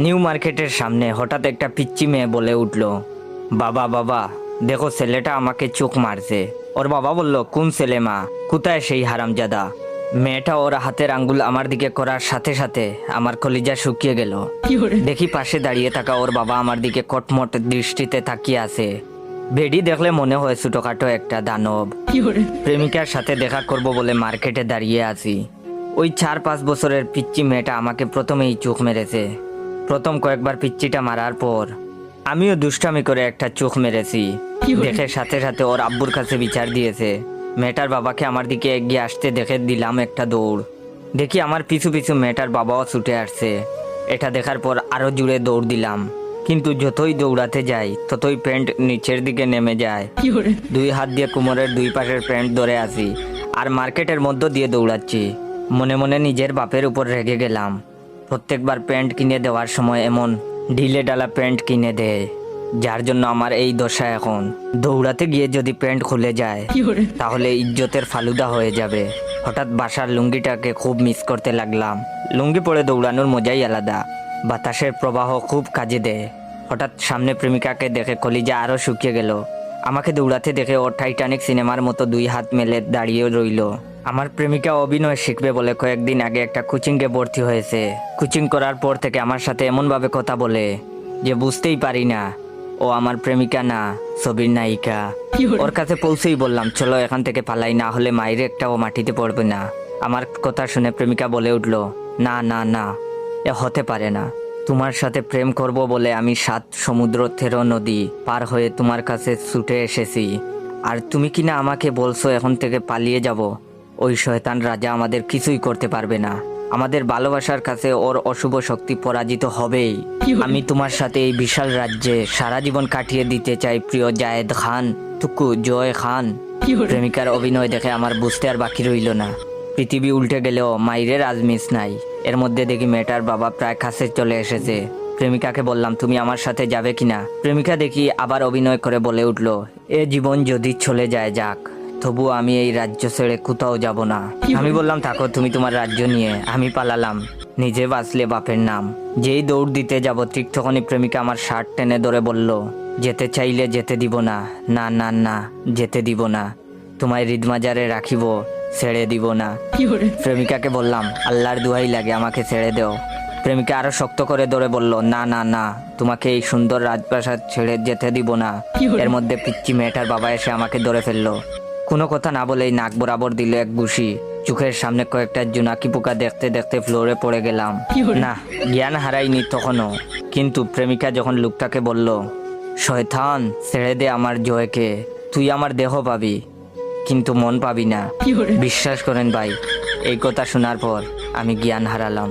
New মার্কেটের সামনে হঠাৎ একটা পিচ্চি মেয়ে বলে উঠল, বাবা বাবা দেখো ছেলেটা আমাকে চোখ মারছে। ওর বাবা বলল, কোন ছেলে মা, কোথায় সেই হারামজাদা? মেয়েটা ওর হাতের আঙ্গুল আমার দিকে করার সাথে সাথে আমার কলিজা শুকিয়ে গেল। দেখি পাশে দাঁড়িয়ে থাকা ওর বাবা আমার দিকে কটমট দৃষ্টিতে তাকিয়ে আছে। বেডি দেখলে মনে হয় ছোটখাটো একটা দানব। প্রেমিকার সাথে দেখা করব বলে মার্কেটে দাঁড়িয়ে আছি। ওই 4-5 বছরের পিচ্চি মেয়েটা আমাকে প্রথমেই চোখ মেরেছে। প্রথম কয়েকবার পিচ্চিটা মারার পর আমিও দুষ্টামি করে একটা চোখ মেরেছি। দেখে সাথে সাথে ওর আব্বুর কাছে বিচার দিয়েছে। মেয়েটার বাবাকে আমার দিকে এগিয়ে আসতে দেখে দিলাম একটা দৌড়। দেখি আমার পিছু পিছু মেয়েটার বাবাও ছুটে আসছে। এটা দেখার পর আরো জুড়ে দৌড় দিলাম, কিন্তু যতই দৌড়াতে যাই ততই প্যান্ট নিচের দিকে নেমে যায়। 2 হাত দিয়ে কোমরের 2 পাশের প্যান্ট ধরে আছি আর মার্কেটের মধ্য দিয়ে দৌড়াচ্ছি। মনে মনে নিজের বাপের উপর রেগে গেলাম। প্রত্যেকবার প্যান্ট কিনে দেওয়ার সময় এমন ঢিলে ডালা প্যান্ট কিনে দেয়, যার জন্য আমার এই দশা এখন। দৌড়াতে গিয়ে যদি প্যান্ট খুলে যায় তাহলে ইজ্জতের ফালুদা হয়ে যাবে। হঠাৎ বাসার লুঙ্গিটাকে খুব মিস করতে লাগলাম। লুঙ্গি পরে দৌড়ানোর মজাই আলাদা, বাতাসের প্রবাহ খুব কাজে দেয়। হঠাৎ সামনে প্রেমিকাকে দেখে কলিজা আরো শুকিয়ে গেল। আমাকে দৌড়াতে দেখে ও টাইটানিক সিনেমার মতো 2 হাত মেলে দাঁড়িয়ে রইল। আমার প্রেমিকা অভিনয় শিখবে বলে কয়েকদিন আগে একটা কোচিংয়ে ভর্তি হয়েছে। কোচিং করার পর থেকে আমার সাথে এমনভাবে কথা বলে যে বুঝতেই পারি না ও আমার প্রেমিকা না, ছবির নায়িকা। ওর কাছে পৌঁছেই বললাম, চলো এখান থেকে পালাই, না হলে মায়ের একটাও মাটিতে পড়বে না। আমার কথা শুনে প্রেমিকা বলে উঠল, না না না, এ হতে পারে না। তোমার সাথে প্রেম করব বলে আমি 7 সমুদ্র 13 নদী পার হয়ে তোমার কাছে ছুটে এসেছি, আর তুমি কিনা আমাকে বলছো এখন থেকে পালিয়ে যাব। ওই শয়তান রাজা আমাদের কিছুই করতে পারবে না। আমাদের ভালোবাসার কাছে ওর অশুভ শক্তি পরাজিত হবেই। আমি তোমার সাথে এই বিশাল রাজ্যে সারা জীবন কাটিয়ে দিতে চাই, প্রিয় জায়েদ খান, টুকু জয় খান। প্রেমিকার অভিনয় দেখে আমার বুঝতে আর বাকি রইল না। পৃথিবী উল্টে গেলেও মাইরের আজ মিস নাই। এর মধ্যে দেখি মেয়েটার বাবা প্রায় কাছে চলে এসেছে। প্রেমিকাকে বললাম, তুমি আমার সাথে যাবে কিনা? প্রেমিকা দেখি আবার অভিনয় করে বলে উঠল, এ জীবন যদি চলে যায় যাক, তবু আমি এই রাজ্য ছেড়ে কোথাও যাব না। আমি বললাম, থাকো তুমি তোমার রাজ্য নিয়ে, আমি পালালাম, নিজে বাঁচলে বাপের নাম। যেই দৌড় দিতে যাব ঠিক তখনই প্রেমিকা আমার শার্ট টেনে ধরে বলল, যেতে চাইলে যেতে দিব না, না না না, যেতে দিব না, তোমায় হৃদমাজারে রাখিব, ছেড়ে দিব না। প্রেমিকাকে বললাম, আল্লাহর দোহাই লাগে আমাকে ছেড়ে দেও। প্রেমিকা আরো শক্ত করে ধরে বলল, না না না, তোমাকে এই সুন্দর রাজপ্রাসাদ ছেড়ে যেতে দিব না। এর মধ্যে পিচ্চি মেয়েটার বাবা এসে আমাকে ধরে ফেললো। কোনো কথা না বলেই নাক বরাবর দিল এক ঘুষি। চোখের সামনে কয়েকটা জোনাকি পোকা দেখতে দেখতে ফ্লোরে পড়ে গেলাম। না, জ্ঞান হারাইনি তখনও, কিন্তু প্রেমিকা যখন লোকটাকে বলল, শয়তান ছেড়ে দে আমার জয়কে, তুই আমার দেহ পাবি কিন্তু মন পাবি না। বিশ্বাস করেন ভাই, এই কথা শোনার পর আমি জ্ঞান হারালাম।